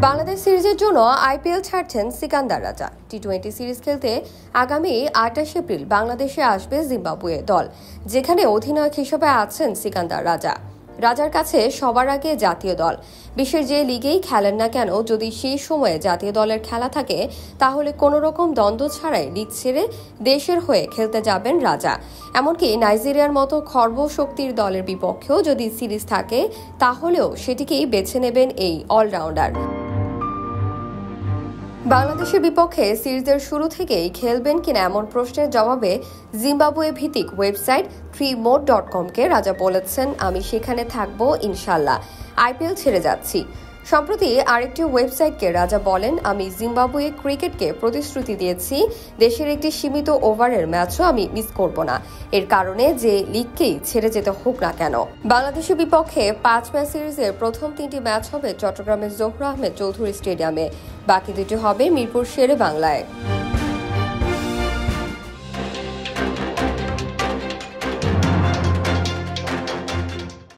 বাংলাদেশ সিরিজের জন্য আইপিএল ছাড়ছেন সিকান্দার রাজা। টি-20 সিরিজ খেলতে আগামী 28 এপ্রিল বাংলাদেশে আসবে জিম্বাবুয়ে দল, যেখানে অধিনায়ক হিসেবে আছেন সিকান্দার রাজা। রাজার কাছে সবার আগে জাতীয় দল। বিশ্বের যে লিগেই খেলেন না কেন, যদি সেই সময়ে জাতীয় দলের খেলা থাকে তাহলে কোনো রকম দ্বন্দ্ব ছাড়াই লিগ ছেড়ে দেশের হয়ে খেলতে যাবেন রাজা। এমনকি নাইজেরিয়ার মতো খর্বশক্তির দলের বিপক্ষেও যদি সিরিজ থাকে তাহলেও সেটিকেই বেছে নেবেন এই অলরাউন্ডার। বাংলাদেশের বিপক্ষে সিরিজের শুরু থেকেই খেলবেন কিনা এমন প্রশ্নের জবাবে জিম্বাবুয়ে ভিত্তিক ওয়েবসাইট 3more.com-কে রাজা বলেছেন, আমি সেখানে থাকবো ইনশাল্লাহ, আইপিএল ছেড়ে যাচ্ছি। সম্প্রতি আরেকটি ওয়েবসাইটকে রাজা বলেন, আমি জিম্বাবুয়ে ক্রিকেটকে প্রতিশ্রুতি দিয়েছি, দেশের একটি সীমিত ওভারের ম্যাচও আমি মিস করব না, এর কারণে যে লিগকেই ছেড়ে যেতে হোক না কেন। বাংলাদেশের বিপক্ষে 5 ম্যাচ সিরিজের প্রথম 3টি ম্যাচ হবে চট্টগ্রামের জহুর আহমেদ চৌধুরী স্টেডিয়ামে, বাকি 2টি হবে মিরপুর শেরে বাংলায়।